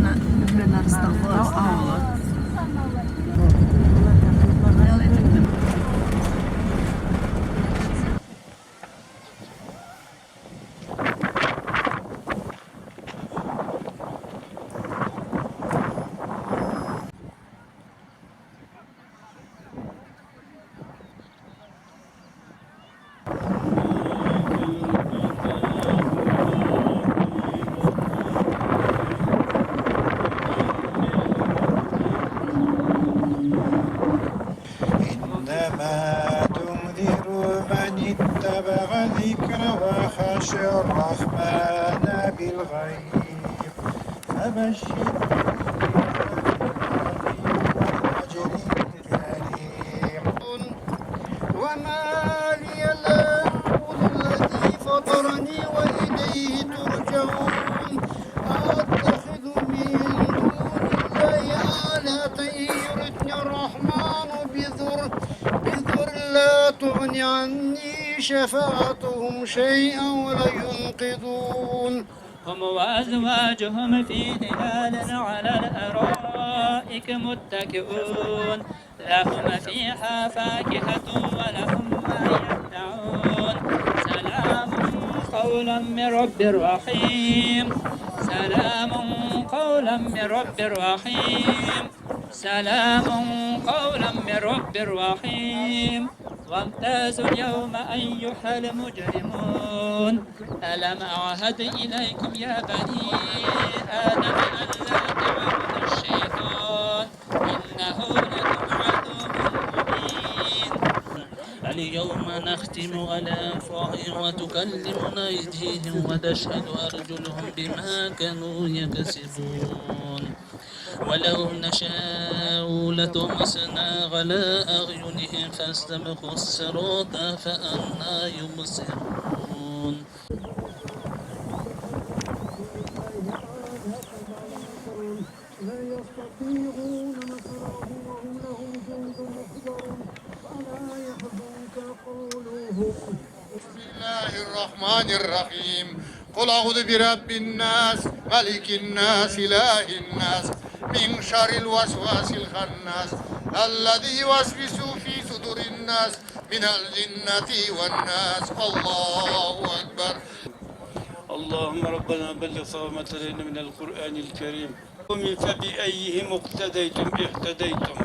anak astagfirullah. إنما تنذر من اتبع الذكر وخشى الرحمن بالغيب فبشره بأجر كريم. وما لي لا أعبد الذي فطرني وإليه ترجعون أتخذ من دون الله آلهة يردني الرحمن بضر لا تغني عني شفاعتهم شيئا ولا ينقذون. هم وأزواجهم في ظلال على الأرائك متكئون لهم فيها فاكهة ولهم ما يدعون سلام قولا من رب رحيم سلام قولا من رب رحيم سلام قولا من رب رحيم. وامتازوا اليوم أيها المجرمون ألم أعهد إليكم يا بني آدم ألا تعبدوا الشيطان إنه لكم عدو مبين. اليوم نختم على أفواههم وتكلمنا أيديهم وتشهد أرجلهم بما كانوا يكسبون. ولو نشاء لطمسنا على أعينهم فاستبقوا الصراط فأنى يبصرون. لا يستطيعون نصرهم وهم لهم جند محضرون فلا يحزنك قولهم. بسم الله الرحمن الرحيم. قل أعوذ برب الناس ملك الناس إله الناس من شر الوسواس الخناس الذي يوسوس في صدور الناس من الجنة والناس. الله أكبر. اللهم ربنا بلغ صومة لنا من القرآن الكريم. فبأيهم اقتديتم اhtedeytum.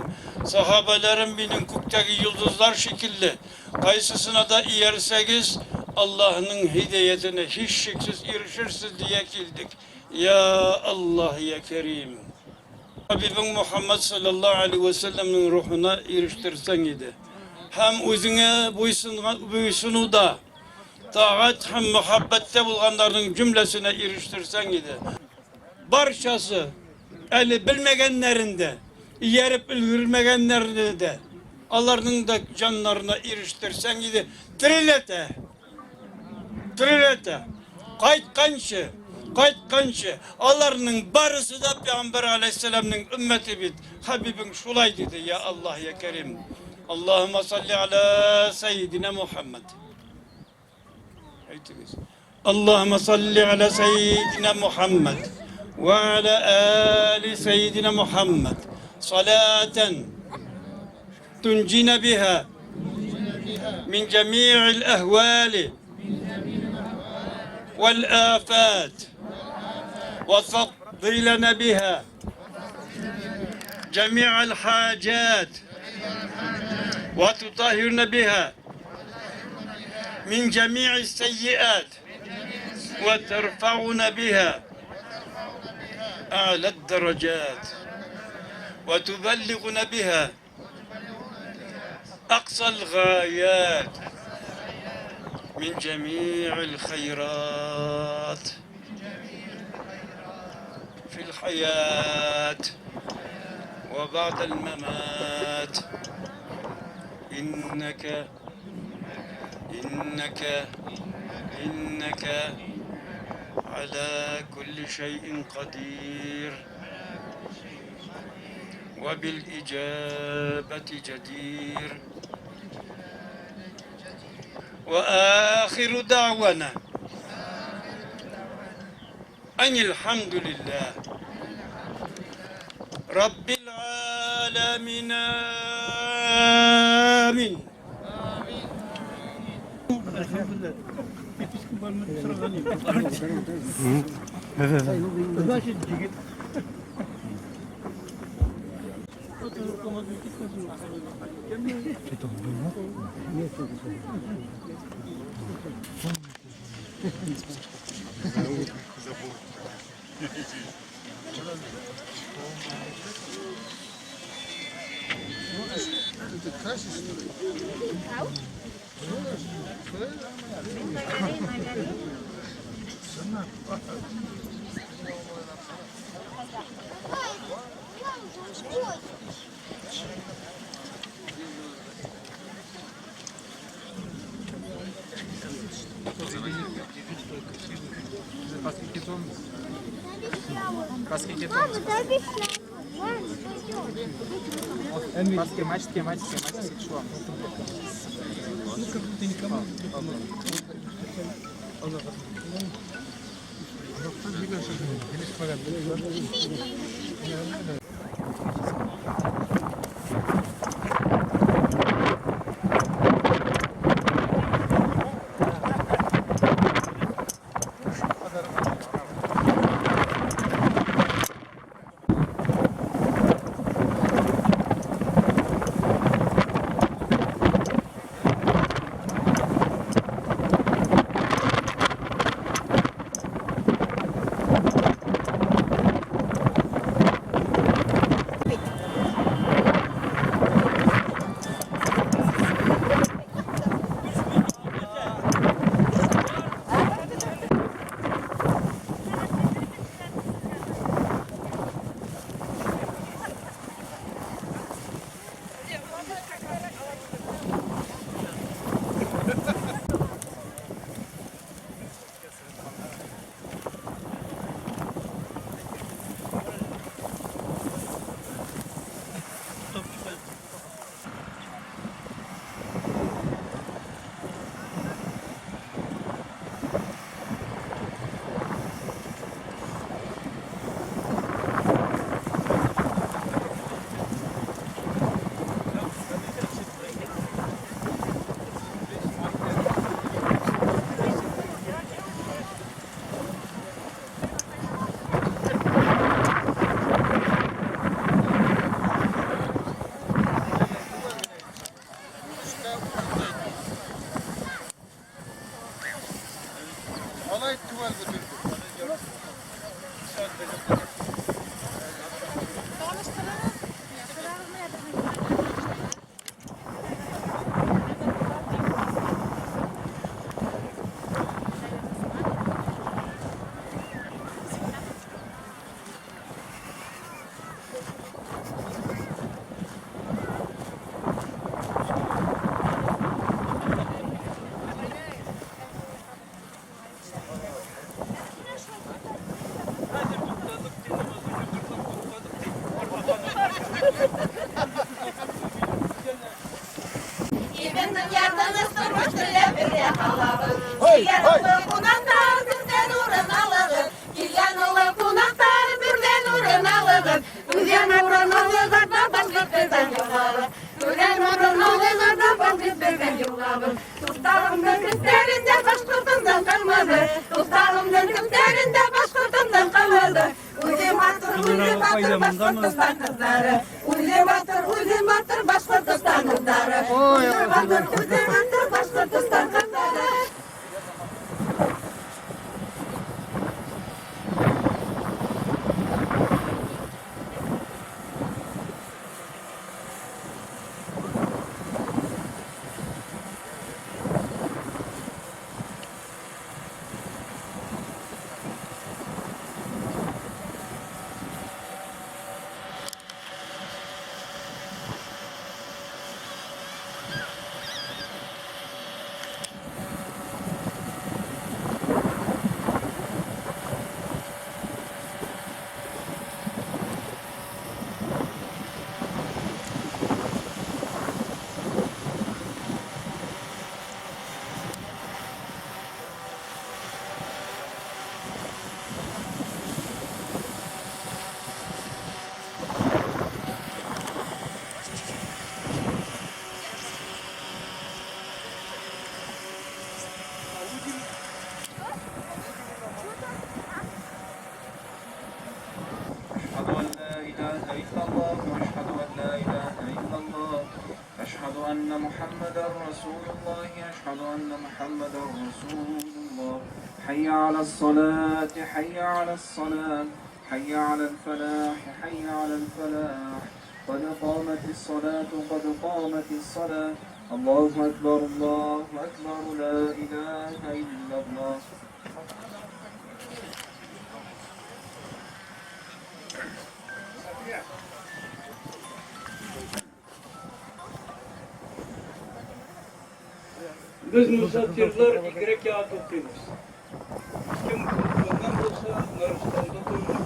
Sahabelerin binin kuktaki yıldızlar şekilde kaysısına da iyerseniz Allah'ın hidayetine hiç şeksiz erişirsiniz diye kildik. Ya Allah ya Kerim. Habibin Muhammed sallallahu aleyhi ve sellem'in ruhuna eriştirsen idi. Hem özüne buysunu da taat hem muhabbette bulganların cümlesine eriştirsen idi. Barçası eli bilmegenlerinde, yerip bilmegenlerinde de Allah'ın da canlarına eriştirsen idi. Trilete, kaytkanşı, Allah'ın barısı da Peygamber aleyhisselam'ın ümmeti bit. Habibin şulay dedi ya Allah ya Kerim. Allahümme salli ala seyyidina Muhammed. Allahümme salli ala seyyidina Muhammed. وعلى آل سيدنا محمد صلاة تنجينا بها من جميع الأهوال والآفات وتقضي لنا بها جميع الحاجات وتطهرنا بها من جميع السيئات وترفعنا بها أعلى الدرجات وتبلغنا بها أقصى الغايات من جميع الخيرات في الحياة وبعد الممات. إنك على كل شيء قدير وبالإجابة جدير. وآخر دعوانا أن الحمد لله Rabbil alemin. Amin. Мама, дай обещаю. Alay tuval götürdü. Benim yanını sırmıştırlar bir yakalarım. Gilyan oğlu konaklar birden uğrun alırım. Gilyan oğlu konaklar birden uğrun alırım. Gilyan uğrun alırım, başka birden yollarım. Gilyan uğrun alırım, başka birden yollarım. Tutarımın kütlerinde başkurtumdan kalmadı. Tutarımın kütlerinde başkurtumdan kalmadı. Uyum atır, başkurtumdan kızları. Uyum atır, başkurtumdan kızları. Uyum atır, başkurtumdan kızları. الله أشهد أن لا إله إلا الله أشهد أن محمدا رسول الله أشهد أن محمدا رسول الله حي على الصلاة حي على الصلاة حي على الفلاح حي على الفلاح قد قامت الصلاة قد قامت الصلاة الله أكبر الله أكبر لا إله إلا الله Biz musafirler 2 rekat okuyunuz. Kim kılından olsa Narıstan'da durur.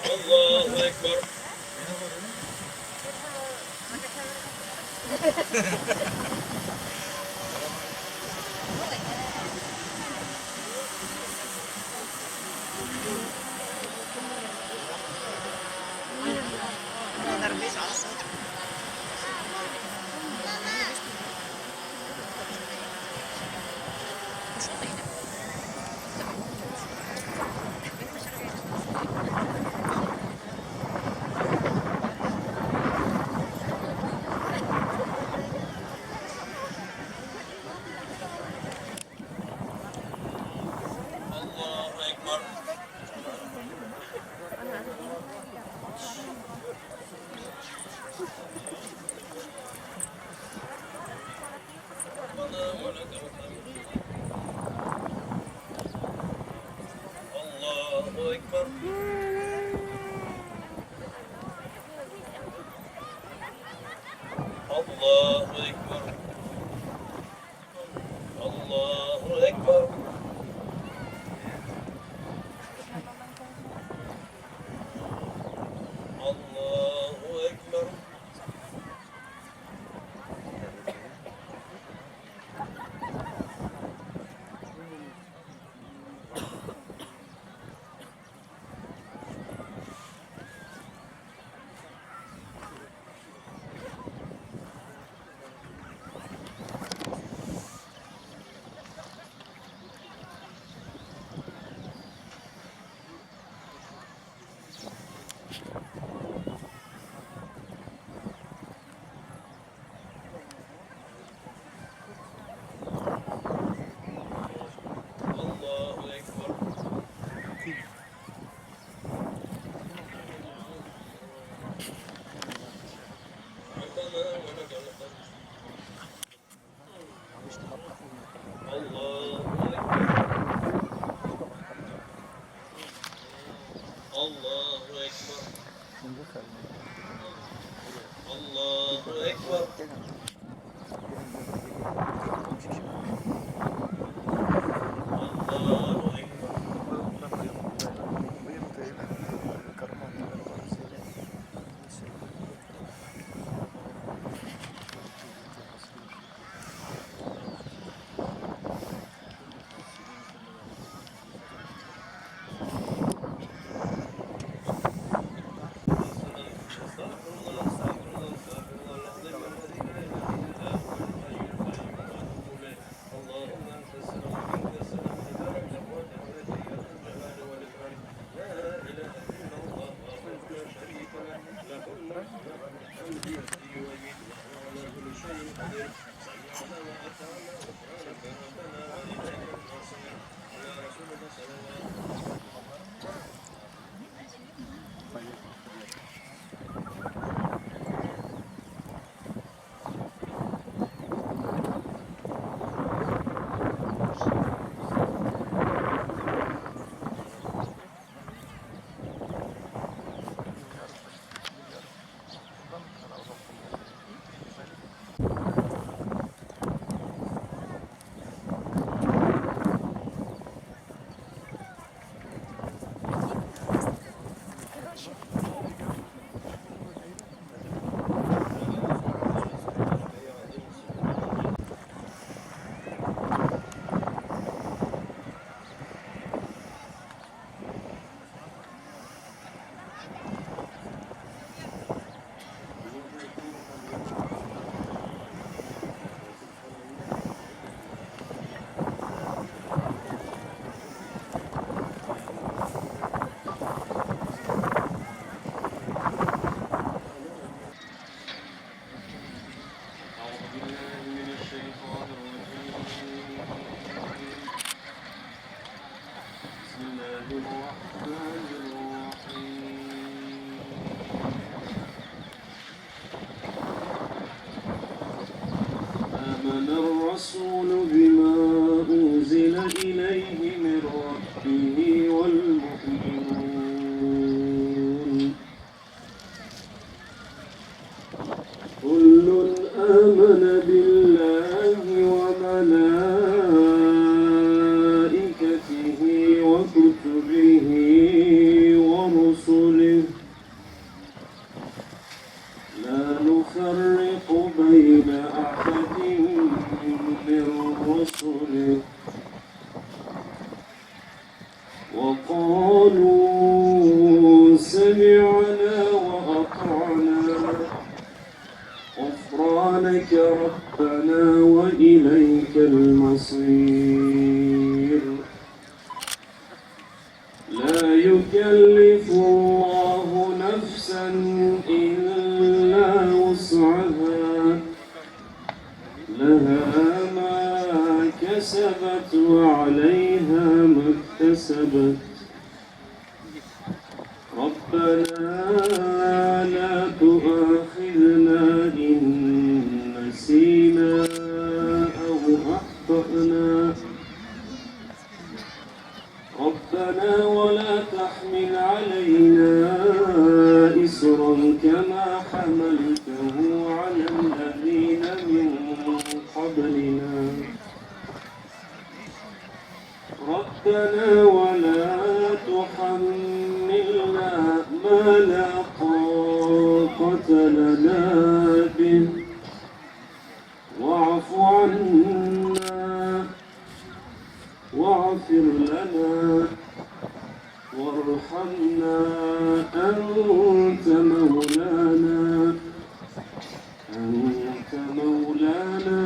Allahu Ekber. Allahu Ekber. Allahu Ekber. Allahu Ekber. Allahu Ekber. Allahu Ekber. Rabbana ve lekal hamd. Allahu Ekber. Allahu Ekber. Allahu Ekber. Allahu Ekber. Estağfurullah, estağfurullah, estağfurullah. كتبه ورسله لا نفرق بين أحد من رسله وقالوا سمعنا وأطعنا غفرانك ربنا وإليك المصير لا يكلف الله نفسا إلا وسعها لها ما كسبت وعليها ما اكتسبت ربنا لا تؤاخذنا إن نسينا أو أخطأنا ربنا ولا تحمل علينا إصرا كما حملته على الذين من قبلنا ربنا ولا تحملنا ما لا طاقة لنا به واعف عنا واغفر لنا وارحمنا أنت مولانا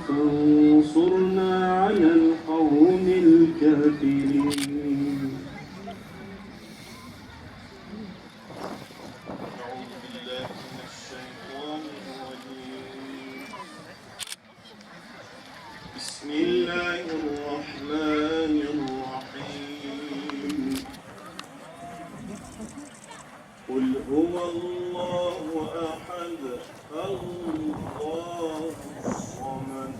فانصرنا على القوم الكافرين أعوذ بالله من الشيطان الرجيم بسم الله الرحمن الرحيم قل هو الله أحد الله الصمد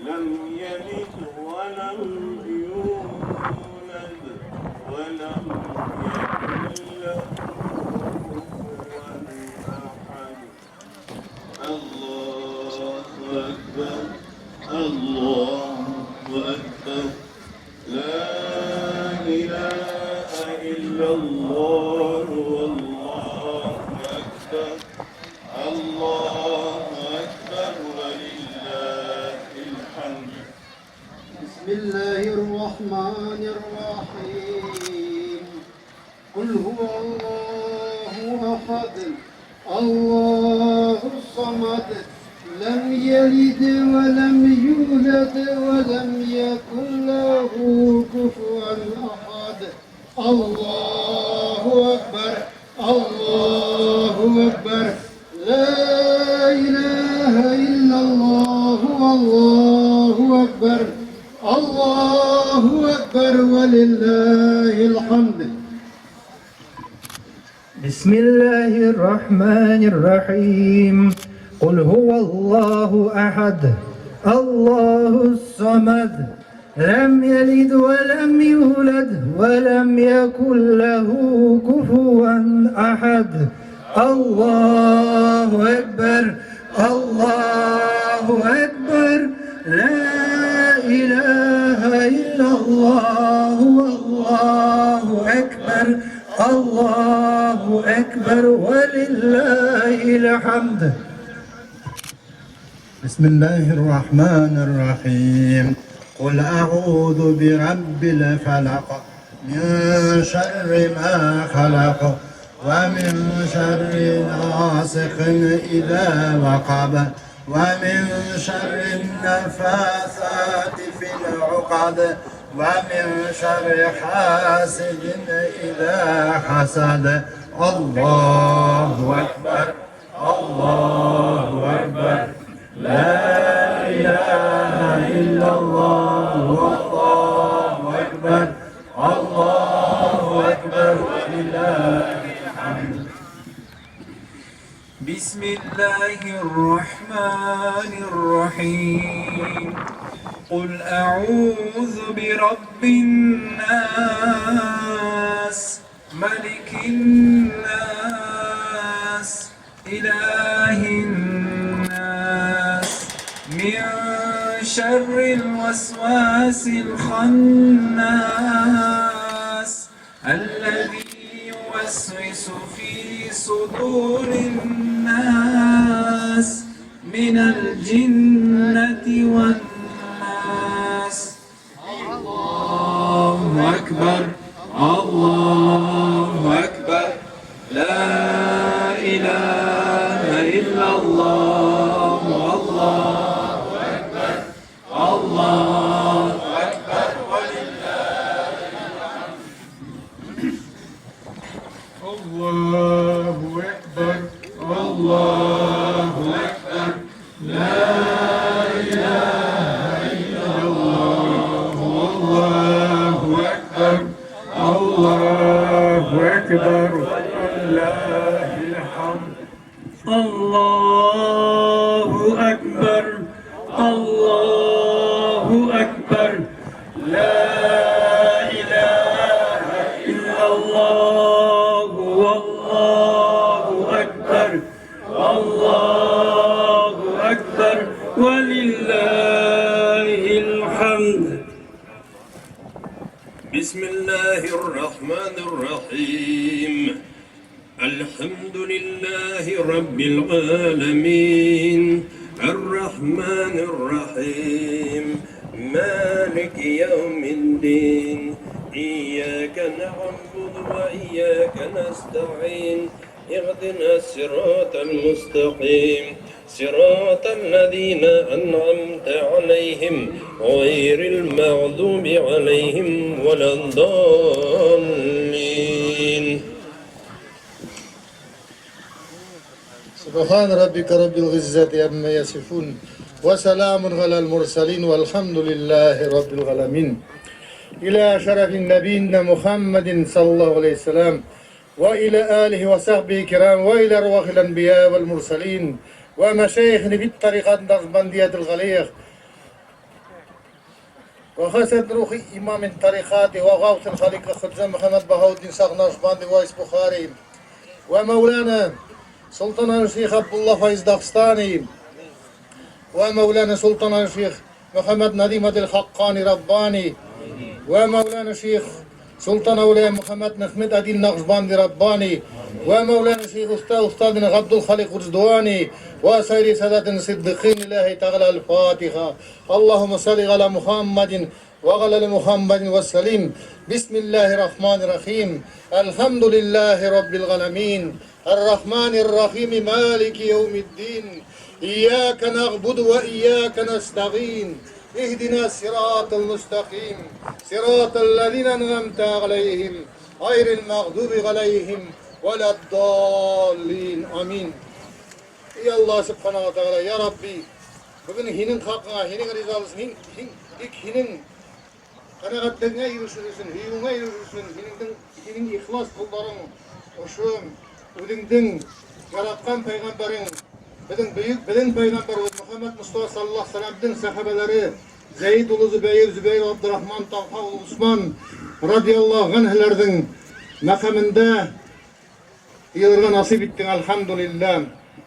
لم يلد ولم يولد ولم يكن له كفوا أحد الله أكبر الله أكبر لا إله إلا الله والله أكبر الله أكبر ولله الحمد بسم الله الرحمن الرحيم قل هو الله أحد الله الصمد لم يلد ولم يولد ولم يكن له كفوا أحد الله أكبر الله أكبر لا إله إلا الله والله أكبر الله أكبر ولله الحمد بسم الله الرحمن الرحيم قل هو الله أحد الله الصمد لم يلد ولم يولد ولم يكن له كفوا أحد الله أكبر الله أكبر لا إله إلا الله والله أكبر الله أكبر ولله الحمد بسم الله الرحمن الرحيم قل أعوذ برب الفلق من شر ما خلق ومن شر غاسق إذا وقب ومن شر النفاثات في العقد ومن شر حاسد إذا حسد الله أكبر الله أكبر لا إله إلا الله والله أكبر الله أكبر ولله الحمد بسم الله الرحمن الرحيم قل أعوذ برب الناس ملك الناس إله الناس من شر الوسواس الوسواس الخناس الذي يوسوس في صدور الناس من الجنة والناس. الله أكبر الله أكبر لا إله إلا الله والله أكبر الله أكبر ولله الحمد. الله أكبر الله أكبر لا إله إلا الله والله أكبر الله أكبر ولله الحمد. الله أكبر الله أكبر لا إله إلا الله والله أكبر الله أكبر ولله الحمد. بسم الله الرحمن الرحيم. الحمد لله رب العالمين الرحمن الرحيم مالك يوم الدين إياك نعبد وإياك نستعين اهدنا الصراط المستقيم صراط الذين أنعمت عليهم غير المغضوب عليهم ولا الضالين. سبحان ربك رب العزة عما يصفون وسلام على المرسلين والحمد لله رب العالمين. إلى شرف نبينا محمد صلى الله عليه وسلم وإلى آله وصحبه الكرام وإلى أرواح الأنبياء والمرسلين ومشايخنا في الطريقة النقشبندية الغليظ وخاصة روح إمام الطريقات وغوث الخليقة خبز محمد بهاء الدين صاحب نقشبندي وايس بخاري ومولانا سلطان الشيخ عبد الله فايز داغستاني ومولانا سلطان الشيخ محمد نديم الحقاني رباني ومولانا الشيخ سلطان أولياء محمد محمد أدين نقشبندي رباني ومولانا الشيخ أستاذنا عبد الخالق رزدواني وسائر سادات الصديقين الله تعالى. الفاتحة. اللهم صل على محمد وعلى محمد وسلم. بسم الله الرحمن الرحيم. الحمد لله رب العالمين الرحمن الرحيم مالك يوم الدين إياك نعبد وإياك نستعين اهدنا الصراط المستقيم صراط الذين أنعمت عليهم غير المغضوب عليهم ولا الضالين آمين. يا الله سبحانه وتعالى يا ربي bugün hinin hakkına, hinin rızalısın, hinin kanaatlerine yürüsün, hiyuna yürüsün, hinin ihlas kulların, oşum, ödündün, yaratkan peygamberin, bizim peygamberimiz Muhammed Mustafa sallallahu aleyhi ve sellem'in sahabeleri, Zeyd ulu Zübeyir, Zübeyir Abdurrahman, Talha ulu Osman, radiyallahu anh'lerden makamında yılırga nasip ettin elhamdülillah.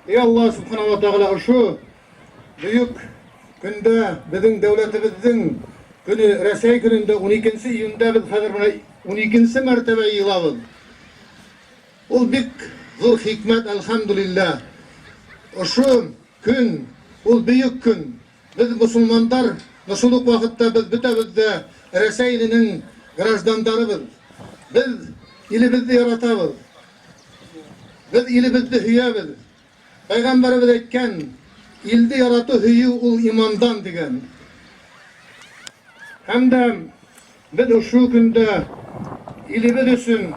Ey Allah subhanahu wa ta'ala şu büyük günde bizim devletimizin günü Resey gününde 12. iyunda biz hazır buna 12. mertebe yılabız. O büyük zor hikmet elhamdülillah. O şu gün, o büyük gün. Biz Müslümanlar Musuluk vakitte biz bütebizde Reseyli'nin grajdanlarıbız. Biz ilibizde yaratabız. Biz ilibizde hüyabız. Peygamberimiz etken ildi yaratı hüyü ul imandan degen. Hem de biz şu günde ilibiz üsün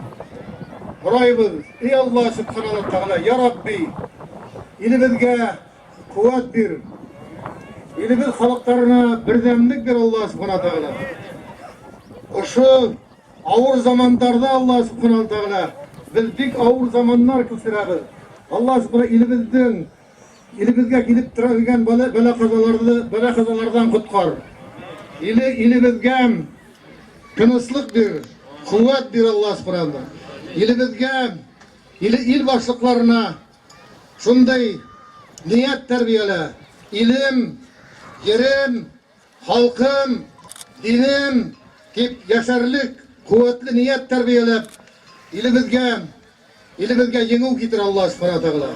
Raybız. Ey Allah subhanahu wa ta'ala ya Rabbi ilibizge kuvvet bir. İlimiz halklarına birdemlik bir Allah subhanahu wa ta'ala. O şu ağır zamanlarda Allah subhanahu wa ta'ala biz dik ağır zamanlar kısırabız. Allah subhanahu ilimizge gelip tırarken bela kazalardan kutkar. İlimizge kınıslık bir, kuvvet bir Allah subhanahu wa ta'ala. İlimizge il başlıklarına şunday niyet terbiyele, ilim, yerim, halkım, dinim tip yaşarlık, kuvvetli niyet terbiyelep ilimizge yengil getir Allah subhanahu teala.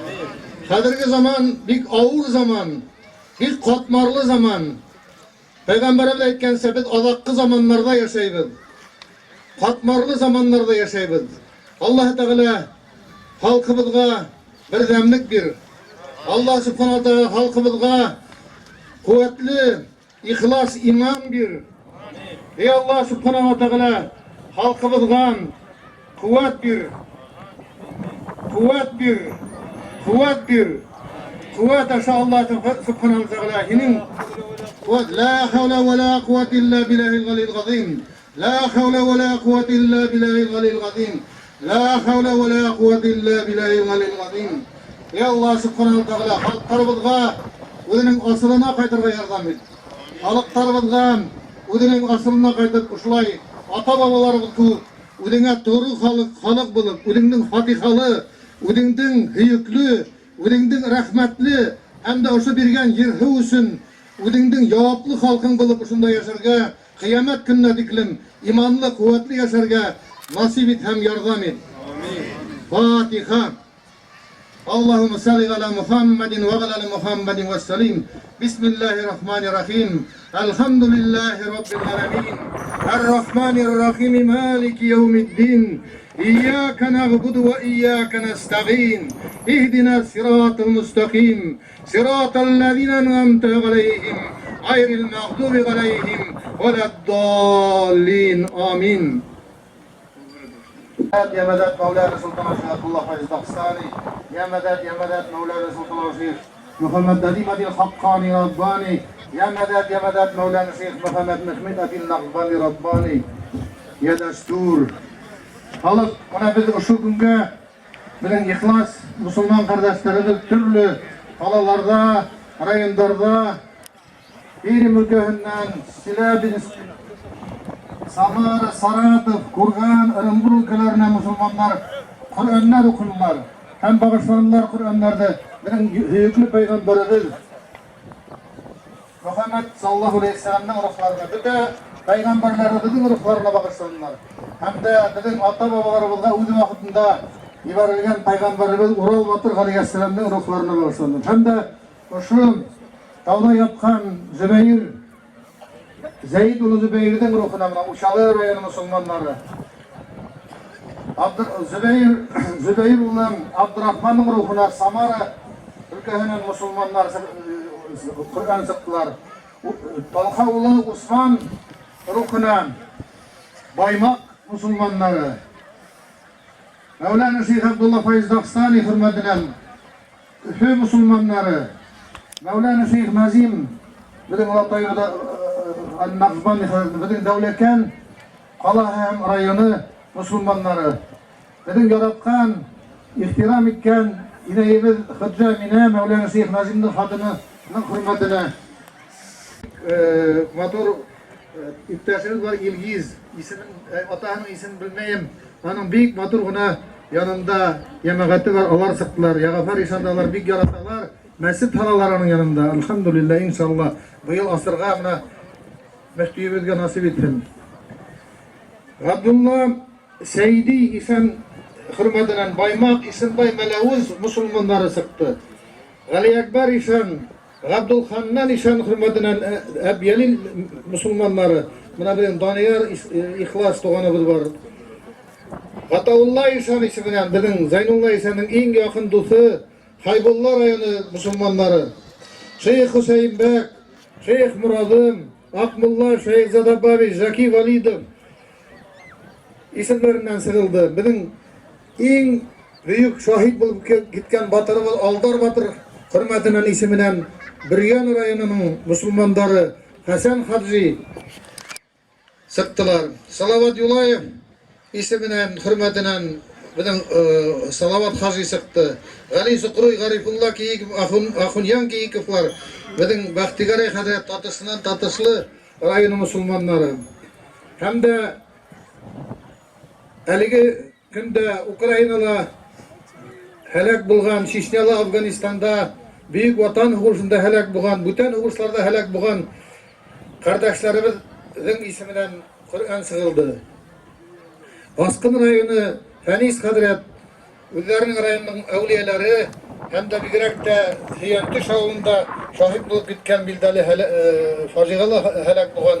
Kadirgi zaman, bir ağır zaman, bir katmarlı zaman. Peygamberimiz aytkense biz azaklı zamanlarda yaşayız. Katmarlı zamanlarda yaşayız. Allah Teala halkımızga bir demlik bir. Allah subhanahu teala halkımızga kuvvetli, ihlas, iman bir. Ey Allah subhanahu teala halkımızga kuvvet bir. Kuvvet aşağı Allah subhanahu teala hinin la havle ve la kuvvete illa billahil galil azim. La havle ve la kuvvete illa billahil galil azim. La havle ve la kuvvete illa billahil galil azim. Ey Allah subhanahu teala halklarımızga özünün asılına kaytarga yardım et. Halklarımızga özünün asılına kaytıp uşulay ata babalarımızga özüne doğru halk bulup, özünün fatihalı, özünün hüyüklü, özünün rahmetli, hem de oşu birgen yirhi usun, özünün cevaplı halkın bulup uşunda yaşarga, kıyamet gününe diklim, imanlı, kuvvetli yaşarga nasip et hem yardım et. Fatiha. Allahümme salli ala Muhammedin ve ala Muhammedin ve selim. Bismillahirrahmanirrahim. Elhamdülillahi Rabbil alemin. Errahmanirrahim. Maliki yevmiddin. İyyâke na'budu ve iyyâke nesta'in. İhdina sıratal mustakim. Sıratallezîne en'amte aleyhim. Gayril mağdubi aleyhim veleddallin. Amin. يا مدد مولانا سلطان الشيخ عبد الله فايز داغستاني يا مدد مولانا سلطان الشيخ محمد دديمة الحقاني رباني يا مدد مولانا الشيخ محمد مخمد النقباني رباني يا دستور halk ona biz şu günge bilen ihlas Müslüman kardeşlerimiz türlü halalarda, rayonlarda bir mülkühünden Silabin Samara, Saratov, Kurgan, Irımbur ülkelerine Müslümanlar Kur'anlar okunurlar. Hem bağışlanırlar Kur'anlarda. Benim hüyüklü peygamberimiz Muhammed sallallahu aleyhi ve sellem'nin ruhlarına, bir de peygamberlerimizin ruhlarına bağışlanırlar. Hem de bizim ata babalarımızda uzun vakitinde ibarilgen peygamberimiz Ural Batır aleyhisselam'ın ruhlarına bağışlanırlar. Hem de şu tavla yapkan Zübeyir Zeyd ulu Zübeyir'den ruhuna Uşalı rayonu Müslümanları. Zübeyir ulu Abdurrahman'ın ruhuna Samara ülkehinin Müslümanlar Kur'an sıktılar. Talha ulu Osman ruhuna Baymak Müslümanları. Mevlana Şeyh Abdullah Faiz Dağstani hürmetine Üfü Müslümanları. Mevlana Şeyh Nazim bizim Latayı'da Nakzbani bizim devleken Kalahem rayonu Müslümanları. Bizim yaratkan, ihtiram etken İneyimiz Hıdca Mine Mevlana Şeyh Nazim'in hadının hürmetine motor İptaşınız var İlgiz. Atağının isim bilmeyim. Onun büyük motor buna yanında yemeğati var. Alar sıktılar. Yağafar işandalar. Büyük yaratalar. Mescid halalarının yanında. Elhamdülillah inşallah. Bu yıl asırga buna mehtiyimizge nasip ettim. Abdullah Seydi isim hürmetine Baymak isim Bay Melevuz Müslümanları sıktı. Ali Ekber işen Abdülhannan işen hürmetine Ebyelin Müslümanları. Buna bizim Daniyar İhlas doğanımız var. Ataullah işen ismine bizim Zeynullah işenin en yakın dostu Haybullah rayonu Müslümanları. Şeyh Hüseyin Bek, Şeyh Muradım, Akmullah, Şeyh Zadababi, Zaki Validov isimlerinden sıkıldı. Bizim en büyük şahit bulup gitken batırımız Aldar Batır hürmetinin isminen Biryan rayonunun Müslümanları Hasan Hacı sıktılar. Salavat Yulayev isminen hürmetinen bizim Salavat Hacı sıktı. Ali Sukruy Garifullah Kiyik, Ahunyan Kiyikiflar bizim Bahtigari Hazret Tatıslı rayonu Müslümanları. Hem de Eligi günde Ukrayna'la helak bulgan, Şişnyalı Afganistan'da büyük vatan uğrusunda helak bulgan, bütün uğruçlarda helak bulgan Kardeşlerimizin isminden Kur'an sığıldı. Baskın rayonu Fenis Kadret, Üzer'in rayonunun evliyeleri hem de bir de Hiyentü şovunda şahit bulup gitken bildeli facialı helak bulan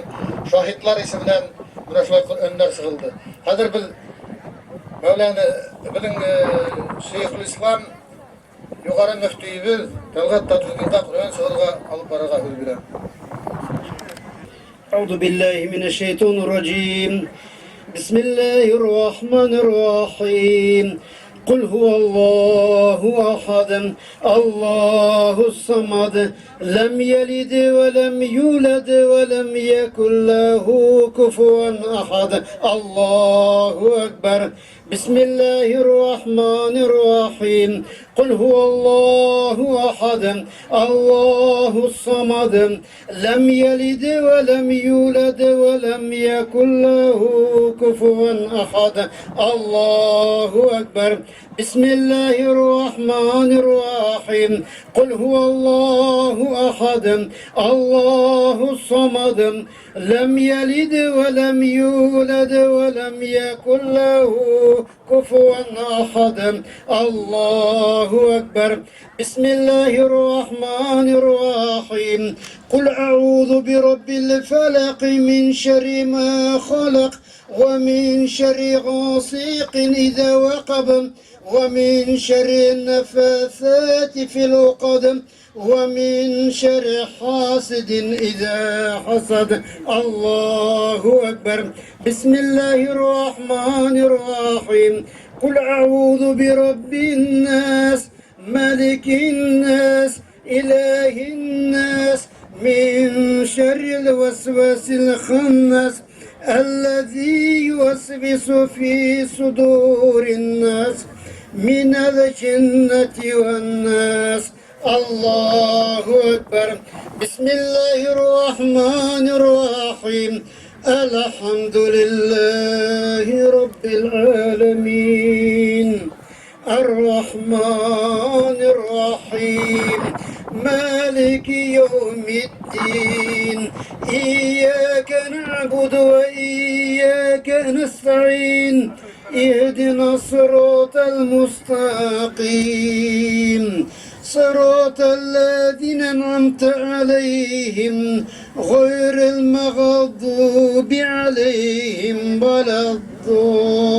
şahitler isminden buna şöyle Kur'anlar sığıldı. Hazır biz Mevlana bizim Şeyhülislam yukarı müftüyümüz Talgat Tatlıgın'da Kur'an sığılga alıp baraga hürbilen. أعوذ بالله من الشيطان الرجيم بسم الله الرحمن الرحيم قل هو الله أحد الله الصمد لم يلد ولم يولد ولم يكن له كفوا أحد الله أكبر بسم الله الرحمن الرحيم قل هو الله أحد الله الصمد لم يلد ولم يولد ولم يكن له كفوا أحد الله أكبر بسم الله الرحمن الرحيم قل هو الله أحد الله الصمد لم يلد ولم يولد ولم يكن له كفوا أحد الله أكبر بسم الله الرحمن الرحيم قل أعوذ برب الفلق من شر ما خلق ومن شر غاسق إذا وقب ومن شر النفاثات في العقد ومن شر حاسد إذا حسد الله أكبر بسم الله الرحمن الرحيم قل أعوذ برب الناس ملك الناس إله الناس من شر الوسواس الخناس الذي يوسوس في صدور الناس من الجنة والناس الله أكبر بسم الله الرحمن الرحيم الحمد لله رب العالمين الرحمن الرحيم مالك يوم الدين إياك نعبد وإياك نستعين اهدنا الصراط المستقيم صراط الذين أنعمت عليهم غير المغضوب عليهم ولا الضالين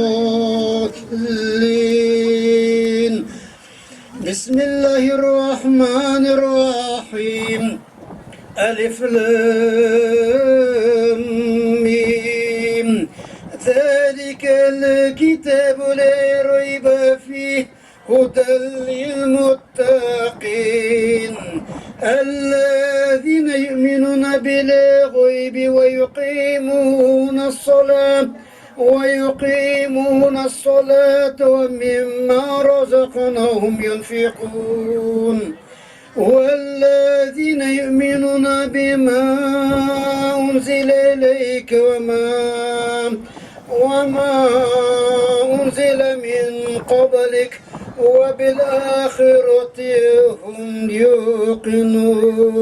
بسم الله الرحمن الرحيم ألف لام ميم ذلك الكتاب لا ريب فيه هدى للمتقين الذين يؤمنون بالغيب ويقيمون الصلاة ومما رزقناهم ينفقون والذين يؤمنون بما أنزل إليك وما أنزل من قبلك وبالآخرة هم يوقنون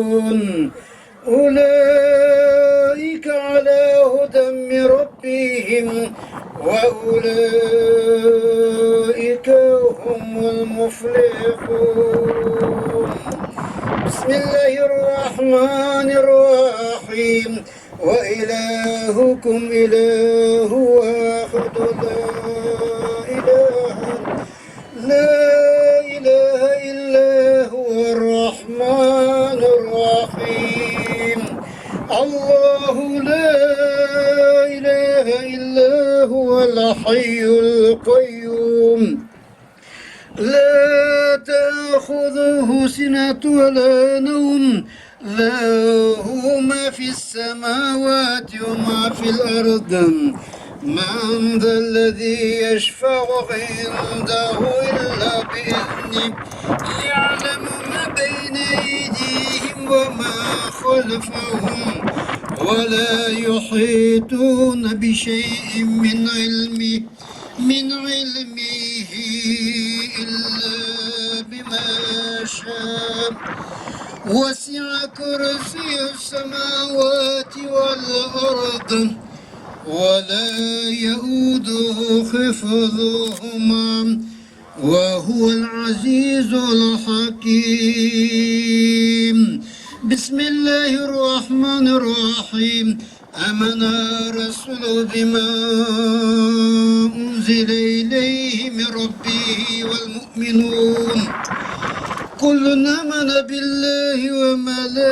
أولئك على هدى من ربهم وأولئك هم المفلحون بسم الله الرحمن الرحيم وإلهكم إله واحد لا إله إلا هو الرحمن الرحيم الله لا إله إلا هو الحي القيوم لا تأخذه سنة ولا نوم له ما في السماوات وما في الأرض من ذا الذي يشفع عنده إلا بإذنه يعلم ما بين أيديهم وما خلفهم ولا يحيطون بشيء من علمه من علمه إلا بما شاء وسع كرسي السماوات والأرض ولا يؤوده حفظهما وهو العزيز الحكيم بسم الله الرحمن الرحيم آمن الرسول بما أنزل إليه من ربه والمؤمنون كل آمن بالله وملائكته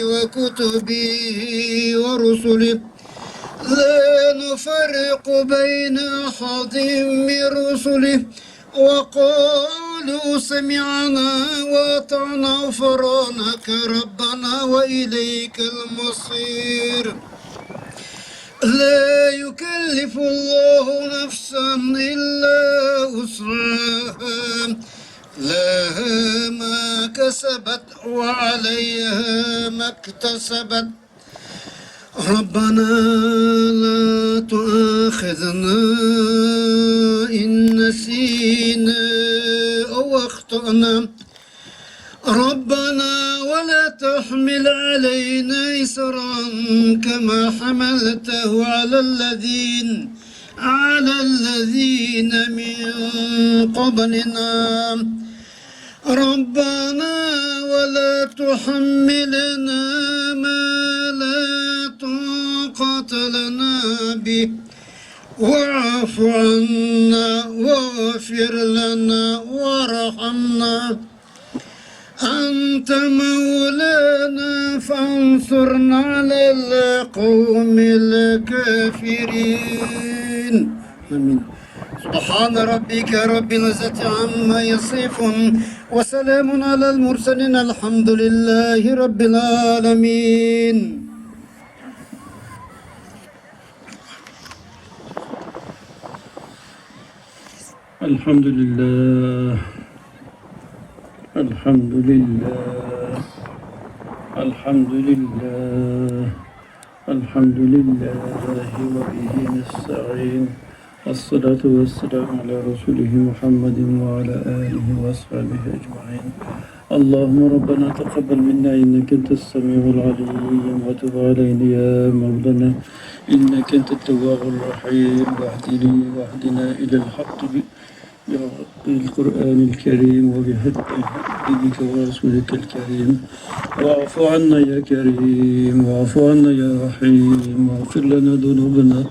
وكتبه ورسله لا نفرق بين أحد من رسله وقالوا سمعنا وأطعنا غفرانك ربنا وإليك المصير لا يكلف الله نفسا إلا وسعها لها ما كسبت وعليها ما اكتسبت ربنا لا تؤاخذنا إن نسينا أو أخطأنا ربنا ولا تحمل علينا إسرا كما حملته على الذين من قبلنا ربنا ولا تحملنا ما لا طاقة لنا به واعف عنا واغفر لنا وارحمنا أنت مولانا فانصرنا على القوم الكافرين آمين سبحان ربك رب العزة عما يصفون وسلام على المرسلين الحمد لله رب العالمين الحمد لله الحمد لله الحمد لله الحمد لله وبه نستعين الصلاة والسلام على رسوله محمد وعلى آله وأصحابه أجمعين اللهم ربنا تقبل منا إنك أنت السميع العليم وتب علينا يا مولانا إنك أنت التواب الرحيم واهدنا إلى الحق بالقرآن الكريم وبحبيبك ورسولك الكريم واعف عنا يا كريم واعف عنا يا رحيم واغفر لنا ذنوبنا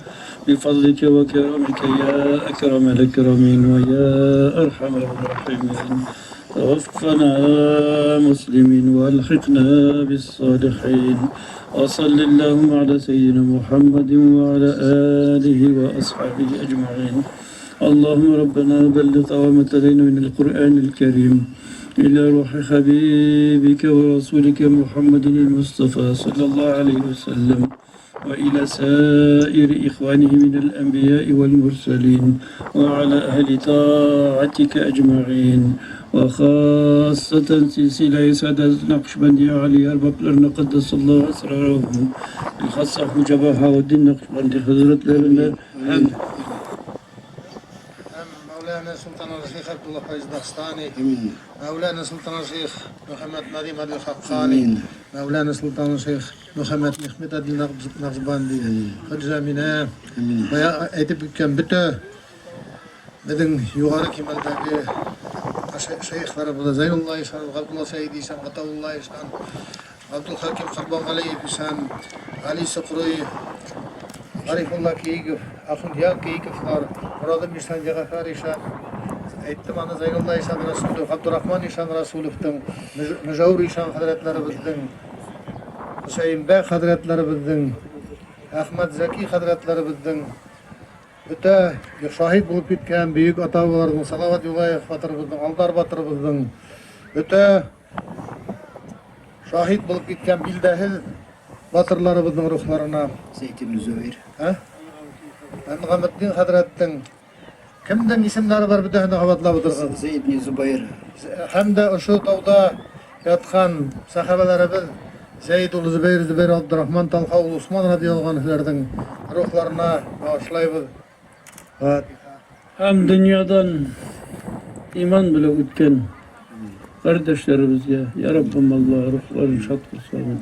بفضلك وكرمك يا أكرم الأكرمين ويا أرحم الراحمين توفنا مسلمين والحقنا بالصالحين وصل اللهم على سيدنا محمد وعلى آله وأصحابه أجمعين اللهم ربنا بلغ طوامة علينا من القرآن الكريم إلى روح حبيبك ورسولك محمد المصطفى صلى الله عليه وسلم وإلى سائر إخوانه من الأنبياء والمرسلين وعلى أهل طاعتك أجمعين وخاصة سلسلة سادة نقشبندية علي البقلر قدس الله أسرارهم الخاصة جبهة والدين نقشبندي حضرت لنا مولانا سلطان الشيخ عبد الله فايز داغستاني مولانا سلطان الشيخ محمد نديم هادي الحقاني مولانا سلطان الشيخ محمد مخمد هادي نقشبندي خرجا منها aytib ketgan bitta bizning yuqori kemaldagi shayxlarimiz Zaynulloh Ishon, Abdulloh Said Ishon, Atavulloh Ishon, Abdul Hakim Qurbonaliyev Ishon, Ali Suqroy, Arifulloh Kiyikov, Axundiyar Kiyikovlar, Murodim Ishon, Jag'afar Ishon, aytdim ana Zaynulloh Ishon Rasulov, Abdurahmon Ishon Rasulovning, Mujavir Ishon hazratlarimizning, Husaynbek hazratlarimizning, Ahmad Zaki hazratlarimizning o'ta shohid bo'lib ketgan buyuk ota-bobolarimiz Salovat Yo'layev xotirimizning, Aldar botirimizning o'ta shohid bo'lib ketgan bildahil botirlarimizning ruhlarına Zeyd ibn Zübeyir Muhammeddin hazratning kimning ismlari bor bu yerda xabatlab o'tirgan Zeyd ibn Zübeyir hamda o'sha tog'da yotgan sahobalarimiz Zeydul Zübeyir Abdurrahman Talhavul Osman radıyallahu anh'lerden ruhlarına bağışlayıp Hem dünyadan iman bile ötken kardeşlerimizge, ya Rabbim Allah ruhlarını şad kılsın.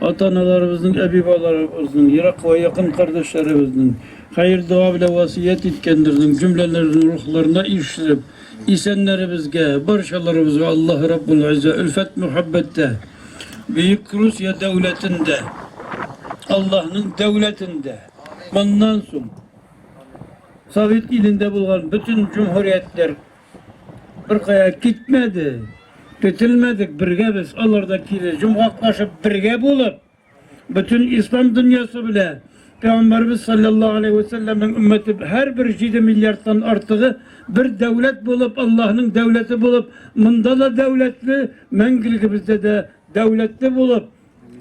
Ata-analarımızın, ebibalarımızın, Irak ve yakın kardeşlerimizin hayır dua bile vasiyet etkenlerinin cümlelerin ruhlarına iştirip isenlerimizge, barışalarımızga Allah Rabbul İzze, ülfet muhabbette, Büyük Rusya devletinde, Allah'ın devletinde, bundan sonra Sovyet ilinde bulunan bütün cumhuriyetler bir kaya gitmedi, tutilmedik birge biz onlardakiyle cumhurlaşıp birge bulup bütün İslam dünyası bile Peygamberimiz sallallahu aleyhi ve sellem'in ümmeti her bir 7 milyardan artığı bir devlet bulup Allah'ın devleti bulup mında da devletli mengilgimizde de devletli bulup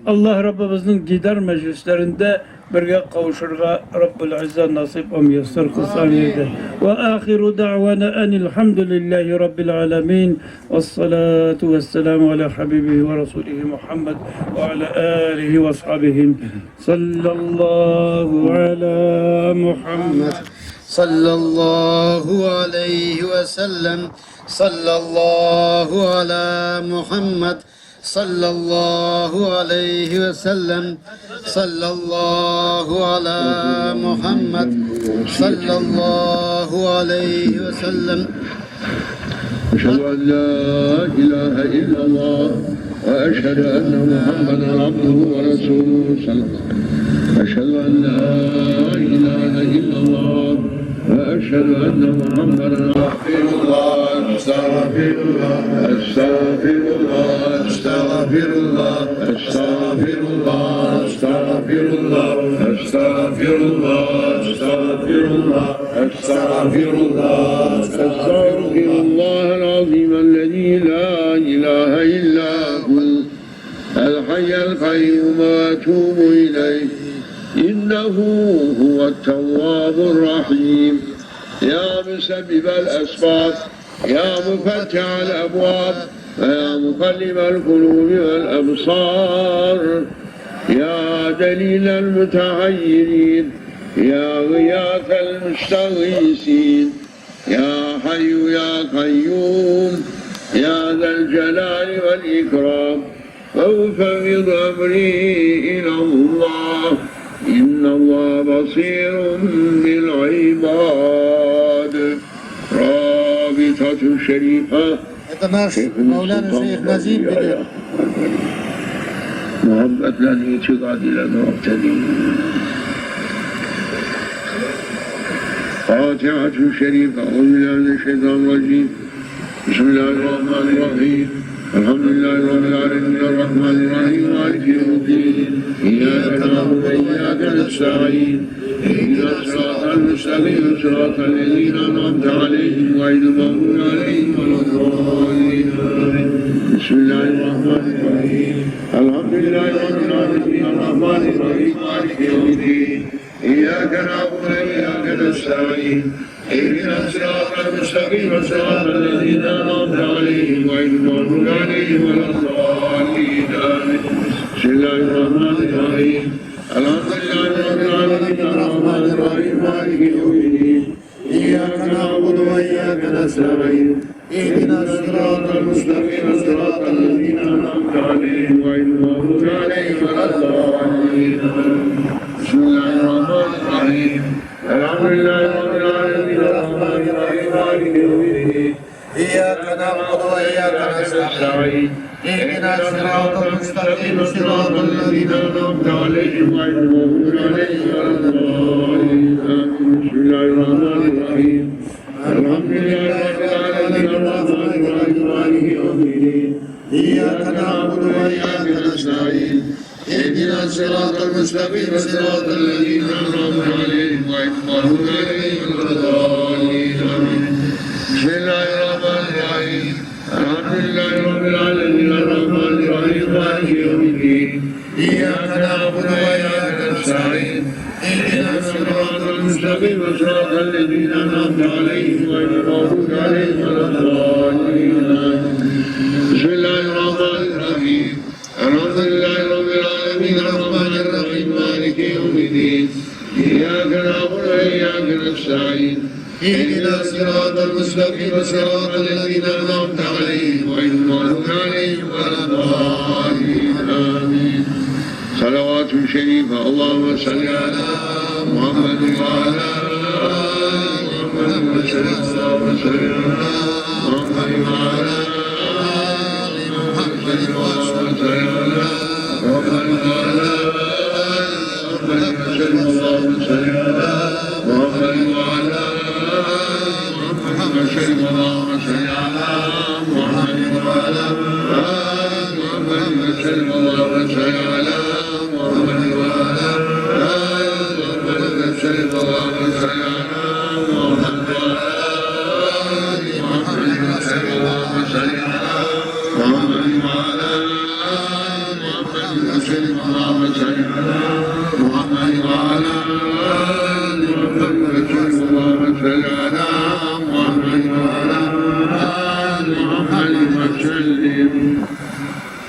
Allah Rabbimizin gider meclislerinde birge kavuşurga Rabbul İzze nasip amyassar kısaniyede. Ve ahiru da'vana enilhamdülillahi Rabbil alemin. Vessalatu vesselamu ala habibihi ve rasulihi Muhammed ve ala alihi ve ashabihi. Sallallahu ala Muhammed. Sallallahu aleyhi ve sellem. Sallallahu ala Muhammed. Sallallahu aleyhi ve sellem. Sallallahu ala Muhammed. Sallallahu aleyhi ve sellem. أشهد أن لا إله إلا الله وأشهد أن محمدا عبده ورسوله صلى الله عليه وسلم أشهد أن لا إله إلا الله وأشهد أن محمدا أستغفر الله أستغفر الله أستغفر الله أستغفر الله أستغفر الله أستغفر الله أستغفر الله أستغفر الله أستغفر الله أستغفر الله العظيم الذي لا إله إلا هو الحي القيوم وأتوب إليه إنه هو التواب الرحيم يا مسبب الأسباب يا مفتح الأبواب ويا مقلب القلوب والأبصار يا دليل المتحيرين يا غياث المستغيثين يا حي يا قيوم يا ذا الجلال والإكرام وأفوض أمري إلى الله إن الله بصير بالعباد. رابطة الشريفة مولانا Şeyh Nazim dedi. محبة اعتقاد لنا مبتدئ. فاتحة الشريفة أعوذ بالله من الشيطان الرجيم بسم الله الرحمن الرحيم الحمد لله رب العالمين الرحمن الرحيم مالك يوم الدين إياك نعبد وإياك نستعين اهدنا الصراط المستقيم صراط الذين أنعمت عليهم غير المغضوب عليهم ولا الضالين بسم الله الرحمن الرحيم الحمد لله رب العالمين الرحمن الرحيم مالك يوم الدين إياك نعبد وإياك نستعين اهدنا الصراط المستقيم صراط الذين أنعمت عليهم غير المغضوب عليهم ولا الضالين آمين. بسم الله الرحمن الرحيم الحمد لله رب العالمين الرحمن الرحيم مالك يوم الدين إياك نعبد وإياك نستعين اهدنا الصراط المستقيم صراط الذين أنعمت عليهم غير المغضوب عليهم ولا الضالين بسم الله الرحمن الرحيم الحمد لله رب العالمين الرحمن الرحيم مالك يوم الدين إياك نعبد وإياك نستعين اهدنا الصراط المستقيم صراط الذين أنعمت عليهم غير المغضوب عليهم ولا الضالين بسم الله الرحمن الرحيم الحمد لله رب العالمين الرحمن الرحيم مالك يوم الدين إياك نعبد وإياك نستعين اهدنا الصراط المستقيم صراط الذين أنعمت عليهم غير المغضوب عليهم ولا الضالين بسم الله الرحمن الرحيم الحمد لله رب العالمين الرحمن الرحيم مالك يوم الدين إياك نعبد وإياك نستعين اهدنا الصراط المستقيم صراط الذين أنعمت عليهم غير المغضوب عليهم ولا الضالين بسم الله الرحمن الرحيم الحمد لله نعبد وإياك نستعين اهدنا الصراط المستقيم صراط الذين أنعمت عليهم غير المغضوب عليهم ولا الضالين آمين. صلوات شريفة. اللهم صل على محمد وعلى آل محمد وسلم. اللهم صل على محمد وعلى آل محمد اللهم صل على محمد وعلى آل محمد وسلم. اللهم صل على محمد وعلى آل محمد وسلم. اللهم صل على محمد وعلى آل محمد وسلم. اللهم صل على محمد وعلى آل محمد وسلم. اللهم صل على محمد وعلى آل محمد وسلم. اللهم صل على محمد وعلى آل محمد وسلم. اللهم صل على محمد وعلى آل محمد وسلم. اللهم صل على محمد وعلى آل محمد وسلم.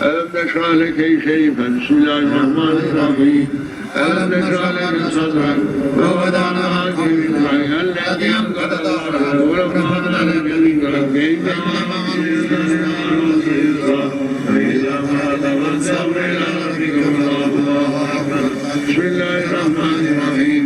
ألم نشرح لك شيئا. بسم الله الرحمن الرحيم. ألم نشرح لك صدرك ووضعنا عنك وزرك الذي أنقض ظهرك ورفعنا لك ذكرك فإذا فرغت فانصب إلى ربك فارغب. الله أكبر. بسم الله الرحمن الرحيم.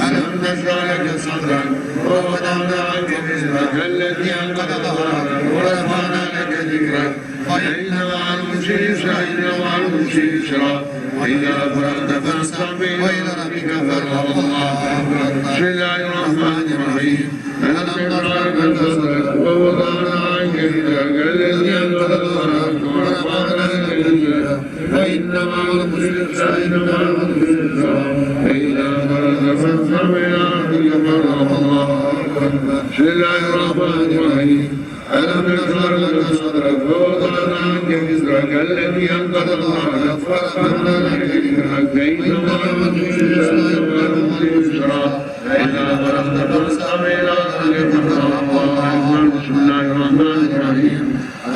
ألم نشرح لك صدرك ووضعنا عنك وزرك الذي أنقض ظهرك ورفعنا لك ذكرك فإن مع العسر يسرا. إن مع العسر يسرا. وإذا فرغت فانصب إلى ربك فارغب. الله أكبر. بسم الله الرحمن الرحيم. ألم نشرح لك صدرك ووضعنا عنك وزرك الذي أنقض ظهرك ورفعنا لك ذكرك فإن مع العسر يسرا. إن مع العسر يسرا. فإذا فرغت فانصب إلى ربك فارغب. الله أكبر. بسم الله الرحمن الرحيم. ألم نشرح لك صدرك ووضعنا عنك وزرك الذي أنقض ظهرك ورفعنا لك ذكرك فإن مع العسر يسرا. فإذا فرغت فانصب إلى ربك فارغب. الله أكبر. بسم الله الرحمن الرحيم.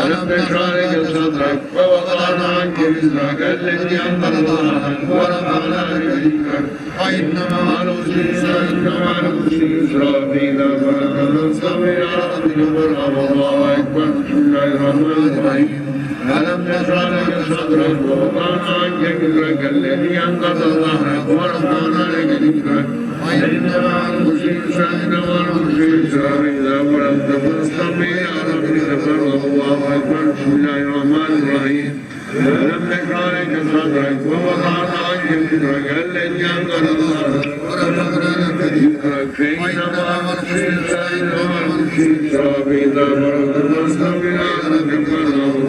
ألم نشرح لك صدرك ووضعنا عنك وزرك الذي أنقض ظهرك ورفعنا لك ذكرك فإن مع العسر يسرا. إن مع العسر يسرا. فإذا فرغت فانصب إلى ربك فارغب. الله أكبر. بسم الله الرحمن الرحيم. ألم نشرح لك صدرك ووضعنا عنك وزرك الذي أنقض ظهرك ورفعنا لك ذكرك فإن مع العسر يسرا. إن مع العسر يسرا. فإذا فرغت فانصب إلى ربك فارغب. الله أكبر. بسم الله الرحمن الرحيم. ألم نشرح لك صدرك ووضعنا عنك وزرك الذي أنقض ظهرك ورفعنا لك ذكرك فإن مع العسر يسرا. إن مع العسر يسرا. فإذا فرغت فانصب إلى ربك فارغب.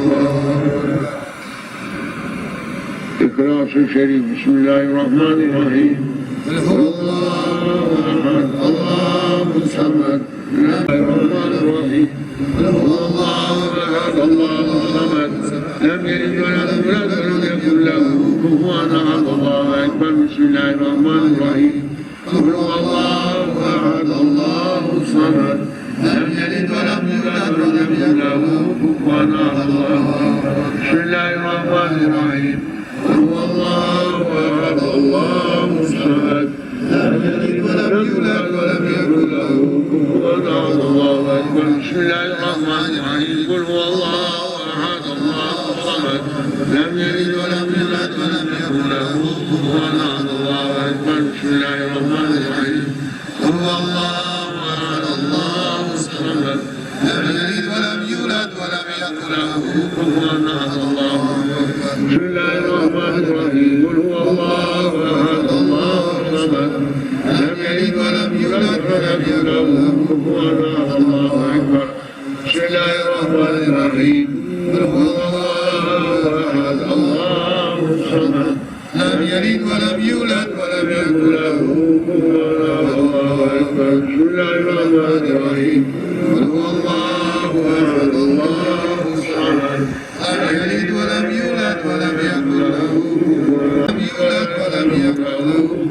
إخلاص الشريف. بسم الله الرحمن الرحيم. قل هو الله أحد الله الصمد. بسم الله الرحمن الرحيم. قل هو الله أحد الله الصمد لم يلد ولم يولد ولم يكن له كفوا أحد. الله أكبر. بسم الله الرحمن الرحيم. قل هو الله أحد الله الصمد لم يلد ولم يولد ولم يكن له كفوا أحد. بسم الله الرحمن الرحيم. قل هو الله أحد الله الصمد لم يلد ولم يولد ولم يكن له كفوا أحد. الله أكبر. بسم الله الرحمن الرحيم. قل هو الله أحد الله الصمد لم يلد ولم يولد ولم يكن له كفوا أحد. الله أكبر. بسم الله الرحمن الرحيم. قل هو الله أحد الله الصمد لم يلد ولم يولد ولم يكن له كفوا أحد. الله أكبر. بسم الله الرحمن الرحيم. قل هو الله أحد الله الصمد لم يلد ولم يولد ولم يكن له كفوا أحد. الله أكبر. بسم الله الرحمن الرحيم. قل هو الله أحد الله الصمد لم يلد ولم يولد ولم يكن له كفوا أحد. الله أكبر. بسم الله الرحمن الرحيم. قل هو الله أحد الله الصمد لم يلد ولم يولد ولم يكن له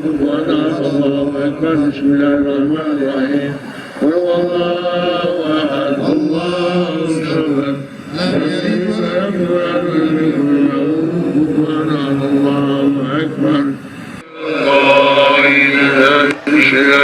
كفوا أحد. الله أكبر. بسم الله الرحمن الرحيم. قل هو الله أحد الله الصمد لم يلد ولم يولد ولم يكن له كفوا أحد. الله أكبر. بسم الله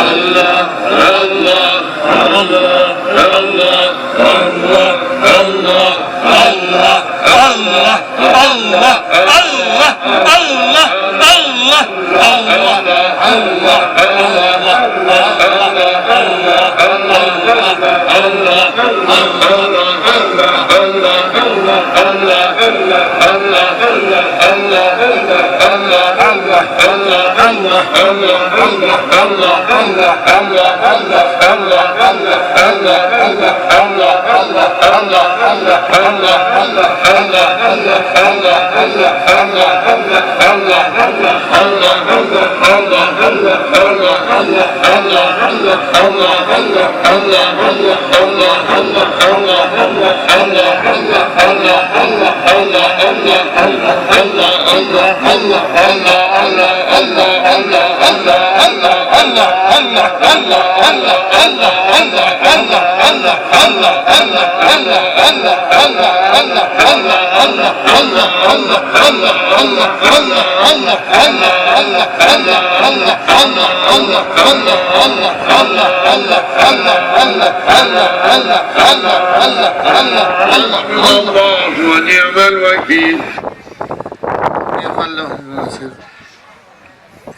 ونعم الوكيل.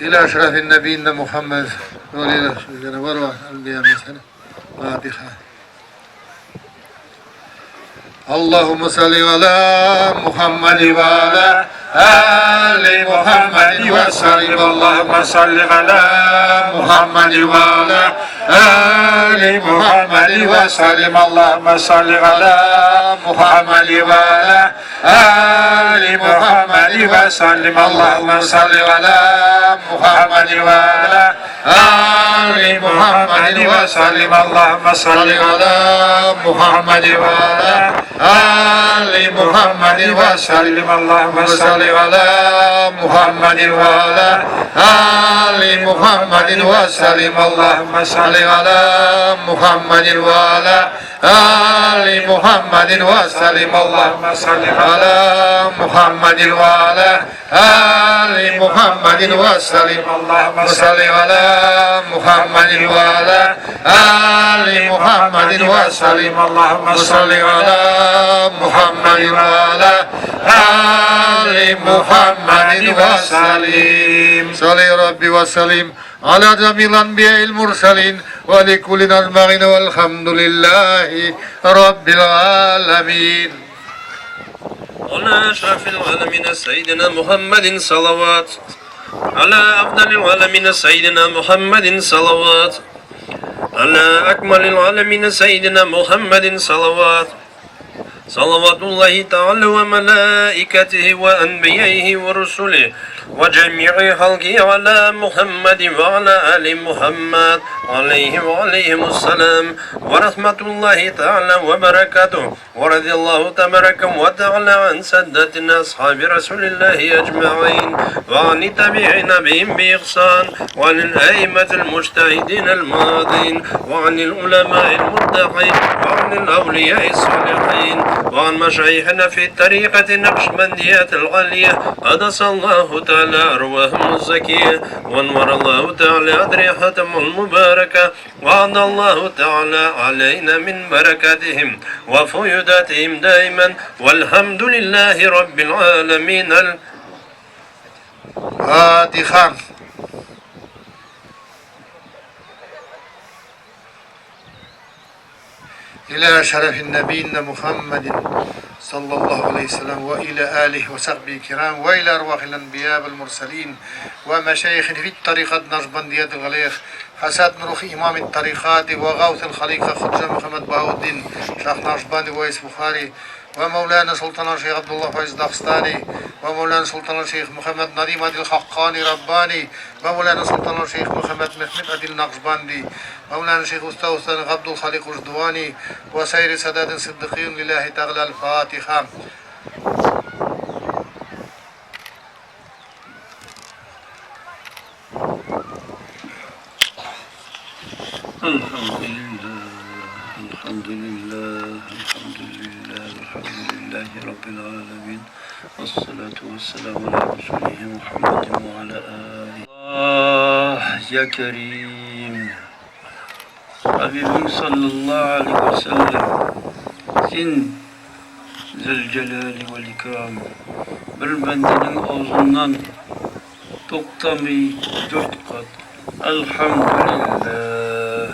إلى أشرف النبيين محمد وإلى وروح الأنبياء مثلا فاتحة. اللهم صل على محمد وعلى آل محمد وسلم. اللهم صل على محمد وعلى آل محمد وسلم. اللهم صل على محمد وعلى آل محمد وسلم. اللهم صل على محمد وعلى آل محمد وسلم. اللهم صل على محمد وعلى آل محمد وسلم. اللهم صل على محمد وعلى آل محمد وسلم. اللهم صل على محمد وعلى آل محمد وسلم. اللهم صل على محمد وعلى آل محمد وسلم. اللهم صل على محمد وعلى آل محمد وسلم. اللهم صل على محمد وعلى آل محمد وسلم. صلي ربي وسلم على جميع الأنبياء المرسلين ولكل أجمعين والحمد لله رب العالمين. على أشرف العالمين سيدنا محمد صلوات. على أفضل العالمين سيدنا محمد صلوات. على أكمل العالمين سيدنا محمد صلوات. صلوات الله تعالى وملائكته وأنبيائه ورسله وجميع خلقه على محمد وعلى آل محمد عليهم السلام ورحمة الله تعالى وبركاته. ورضي الله تبارك وتعالى عن سادتنا أصحاب رسول الله أجمعين وعن التابعين بهم بإحسان وعن الأئمة المجتهدين الماضين وعن العلماء المتقين وعن الأولياء الصالحين وعن مشايخنا في الطريقة النقشبندية العالية قدس الله تعالى أرواحهم الزكية وانور الله تعالى أضرحتهم المباركة وعد الله تعالى علينا من بركاتهم وفيوداتهم دائما والحمد لله رب العالمين. فاتحة. إلى شرف النبيين محمد صلى الله عليه وسلم وإلى آله وصحبه الكرام وإلى أرواح الأنبياء والمرسلين ومشايخ في الطريقة نقشبندية الغليخ حساد نروخ إمام الطريقات وغوث الخليقة خواجة محمد بهاء الدين شيخ نقشبندي ويس بخاري ومولانا سلطان الشيخ عبد الله فايز داغستاني ومولانا سلطان الشيخ محمد نديم عدل الحقاني رباني ومولانا سلطان الشيخ محمد محمد عدل النقشبندي مولانا الشيخ أستاذ عبد الخالق الجدواني وسائر سادات الصديقين لله تعالى. الفاتحة. الحمد لله رب العالمين والصلاة والسلام على رسوله محمد وعلى آله. الله يا كريم Habibim sallallahu aleyhi ve sellem sin Zülcelali vel ikram bir bendenin ağzından 94 kat Elhamdülillah,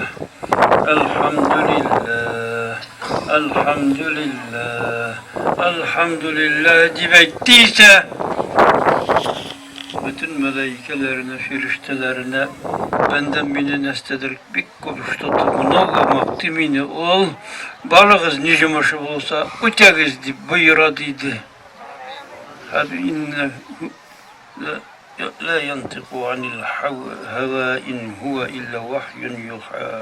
elhamdülillah, elhamdülillah, elhamdülillah demektiyse bütün meleikelerine, firiştelerine benden beni nestedir bir konuştu bunu olmak timini ol balığız nicemişi olsa ötegiz deyip buyuradıydı. Hadi inne la yantiku anil hava in huve illa vahyun yuha.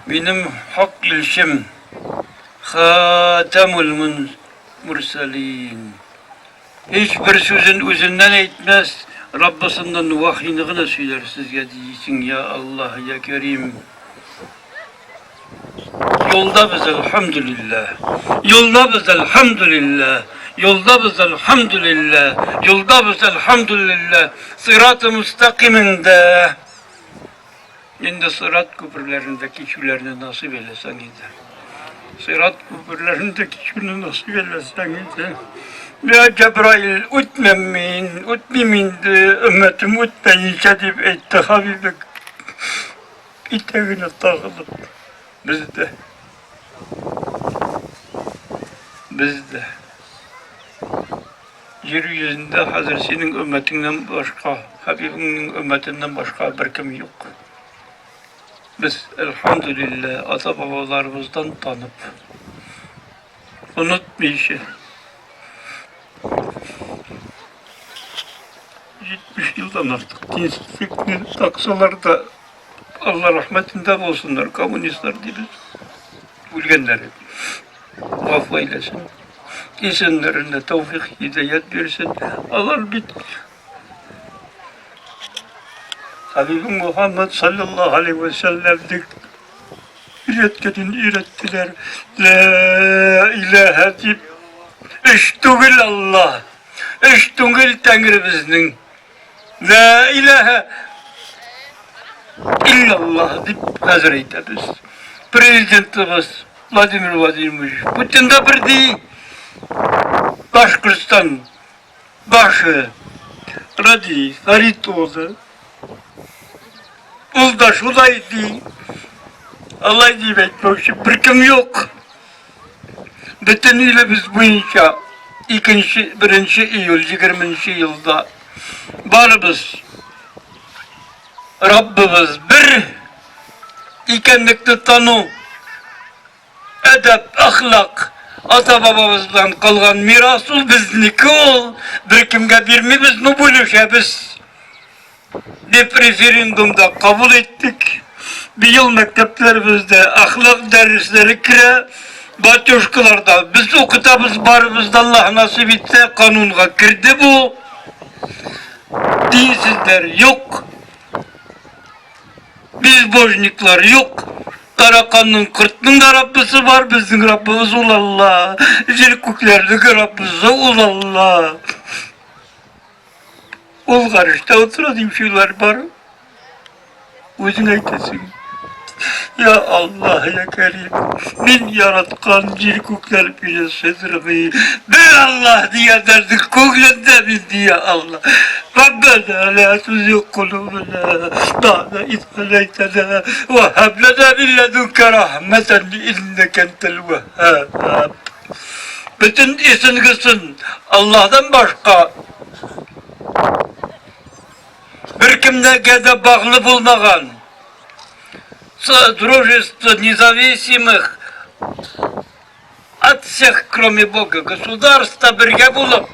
Benim hak ilşim Hatemul Mursalin. Hiçbir sözün özünden etmez. Rabbisinden vahyini söyler sizge diyeceksin ya Allah ya Kerim. Yolda biz elhamdülillah. Yolda biz elhamdülillah. Yolda biz elhamdülillah. Yolda biz elhamdülillah. Sırat-ı müstakiminde. Şimdi sırat köprülerindeki kişilerini nasip eylesen gider. Sırat köprülerindeki kişilerini nasip eylesen gider. Ya Cebrail utmemin ümmetim utmeyince deyip etti Habibik. İteğine takılıp bizde yeryüzünde Hazretinin ümmetinden başka, Habibinin ümmetinden başka bir kim yok. Biz elhamdülillah ata babalarımızdan tanıp unutmayışı 70 yıldan artık dinsizlikleri taksalar da Allah rahmetinden olsunlar komünistler değil ulgenleri affı eylesin. İsimlerine tevfik hidayet versin. Allah bir Habibim Muhammed sallallahu aleyhi ve sellem'dik ürettiler. La ilahe deyip eştugil Allah. Eştugil Tanrımızın. La ilahe illallah deyip Hazretimiz. Prezidentimiz Vladimir Vladimirovich Putin de bir değil. Başkırstan başı Radi Farid oldu. Uldaş olaydı. Allah demek bu işi bir kim yok. Bütünüyle biz bu inşa 1. Eylül 20. yılda varımız Rabbimiz bir ikenlikte tanı edep, ahlak ata babamızdan kalgan mirasıl bizniki ol. Bir kimge birimiz mi bölüşebiz? Bir referandumda kabul ettik. Bir yıl mekteplerimizde ahlak dersleri kire, batyoşkalarda biz okutabız barımızda Allah nasip etse kanunga girdi bu. Dinsizler yok. Biz bojniklar yok. Karakan'ın 40'ın da Rabbisi var, bizim Rabbimiz ol Allah. Zilkuklerdeki Rabbimiz ol Allah. Ol karışta oturadığım şeyler var. Özün eylesin. Ya Allah ya Kerim, min yaratkan zilkukler bile sedrimi. Ben Allah diye derdik, kuklende bildi ya Allah. Rabbena la tuzigh kulubana ba'da iz hadaytana ve hab lana min ledunke rahmeten inneke entel vehhab. Bütün isim kısın Allah'tan başka bir kimdege de bağlı bulmagan дружество независимых от всех, кроме Бога, государства birge bulup,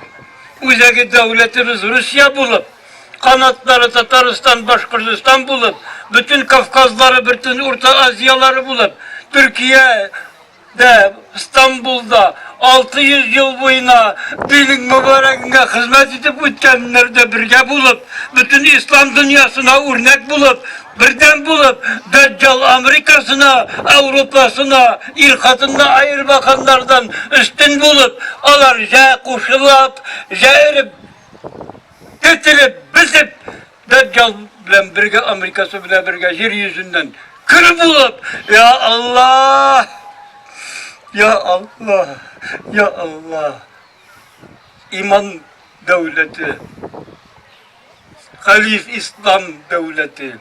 üzeri devletimiz Rusya bulup, kanatları Tataristan, Başkırtistan bulup, bütün Kafkazları, bütün Orta Asyaları bulup, Türkiye'de, İstanbul'da 600 yıl boyuna dinin mübarekine hizmet edip ötkenler de birge bulup, bütün İslam dünyasına örnek bulup, birden bulup, Deccal Amerika'sına, Avrupa'sına, irkatında ayır bakanlardan üstün bulup, alar koşulup, erip, getirip, bitip, Deccal bilen birge, Amerika'sı bile birge, yeryüzünden kır bulup, ya Allah, ya Allah, ya Allah, iman devleti, Halif İslam devleti,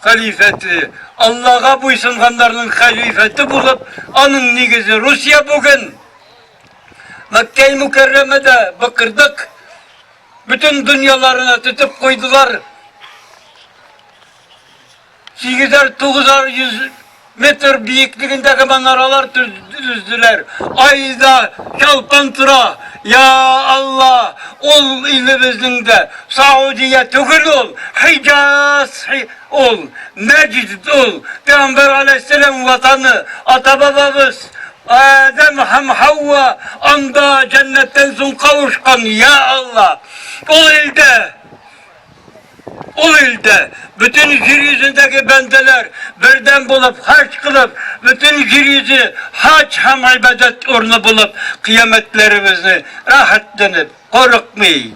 halifeti, Allah'a buysunganlarının halifeti bulup, onun nigizi Rusya bugün, Mekke-i Mükerreme'de bakırdık, bütün dünyalarına tutup koydular. 8'er-9'er 100 metre büyüklüğündeki manaralar düzdüler. Ayda çalpantıra, ya Allah, ol ilimizin de Saudiye tügül ol, Hicaz ol, Necid ol, Peygamber Aleyhisselam vatanı, ata babamız, Adem hem Havva anda cennetten son kavuşkan ya Allah. O ilde bütün yeryüzündeki bendeler birden bulup hac kılıp bütün yeryüzü hac hem ibadet ornu bulup kıyametlerimizi rahatlanıp korkmayı,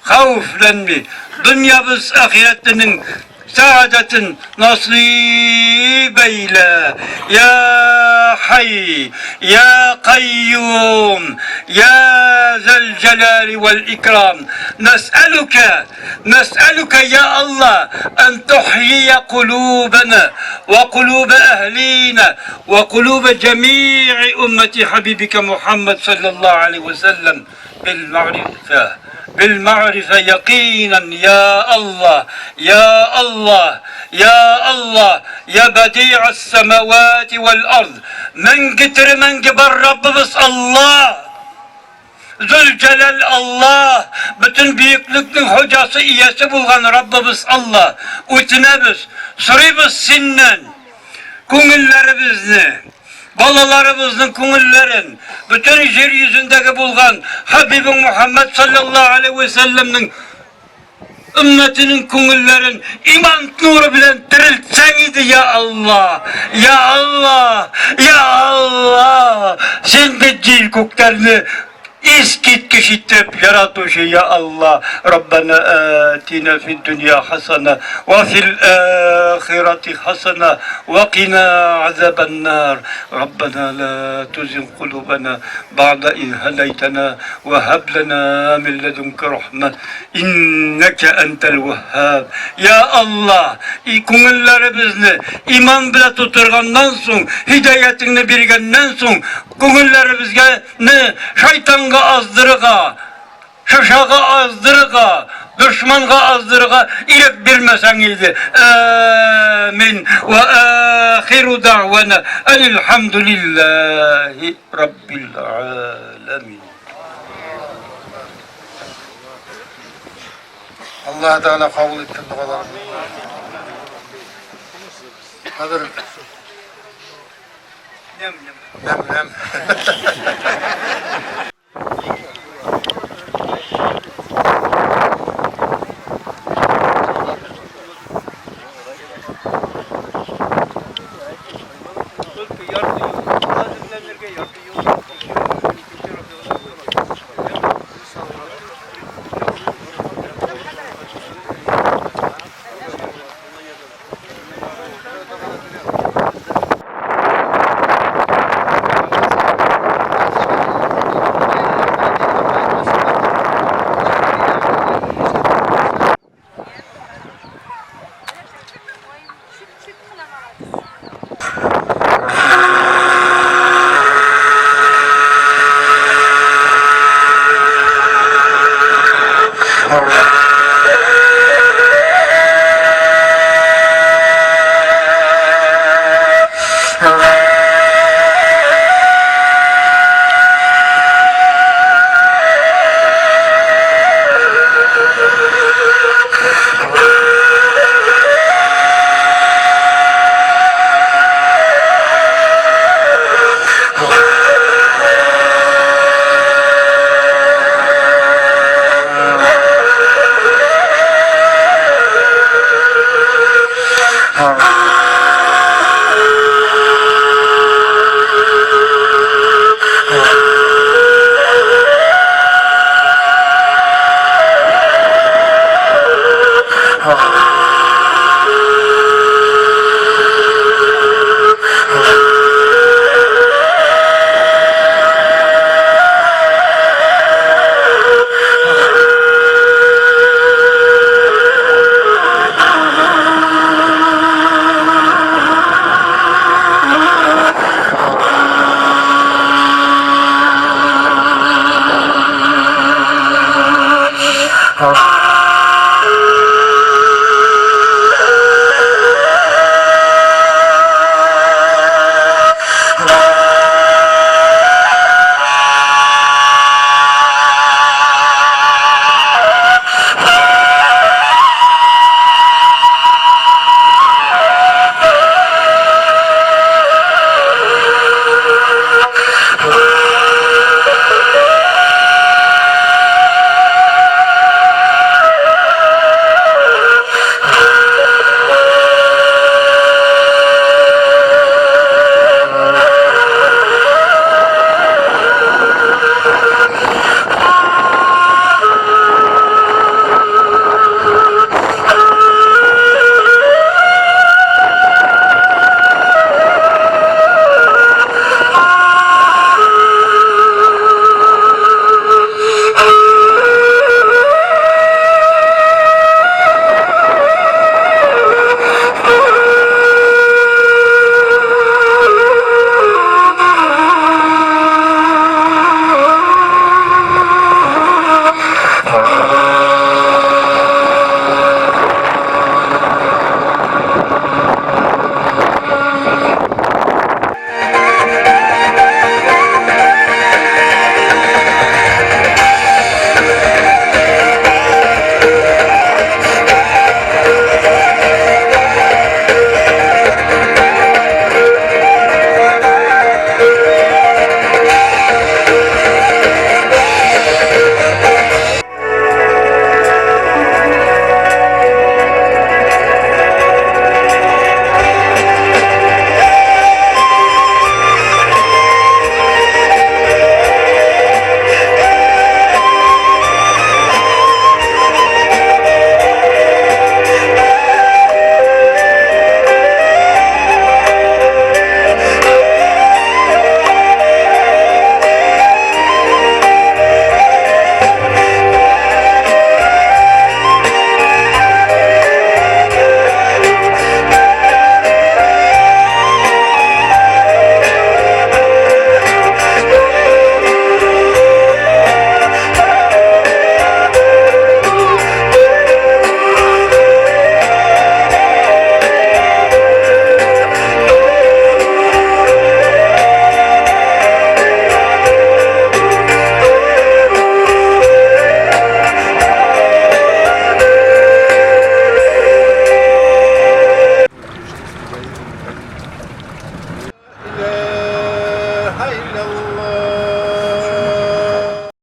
havflenmeyi, dünyamız ahiretinin saadetin nasip eyle. Ya Hayy, Ya Kayyum, Ya Zel Celali vel İkram. Nes'eluke ya Allah en tuhyiye kulubena ve kulube ehlina ve kulube cemi'i ümmeti Habibike Muhammed sallallahu aleyhi ve sellem بالمعرفة يقينا يا الله يا الله يا الله يا بديع السماوات والأرض من قتر من قبر ربنا الله Zülcelal Allah, bütün büyüklükün hocası iyesi bulgan Rabbimiz Allah. Ütünemiz, sırrımız sinnen, kungullarımızı, balalarımızın kungulların, bütün yeryüzündeki bulgan Habibim Muhammed sallallahu aleyhi ve sellem'nin ümmetinin kungulların iman nuru bilen diriltsen idi ya Allah, ya Allah, ya Allah. Sen de cil koklarını İskit kişitip yaratuşu ya Allah. Rabbena atina fid dünya hasana ve fil ahireti hasana ve qina azaben nar. Rabbena la tuzigh kulubana ba'da iz hadaytana ve hab lana min ledunke rahmet inneke entel vehhab. Ya Allah, ko'ngillarimizni iman bilan tuturgandan so'ng, hidoyatingni bergandan so'ng, ko'ngillarimizga şeytanга azdırıga, şuşaga azdırıga, düşmanга azdırıga ilip bilmesen idi. Amin. Ve ahiru da'vana elhamdülillahi rabbil alemin. Allah Teala kabul etsin dualarımızı. Kadir. Nem. All right.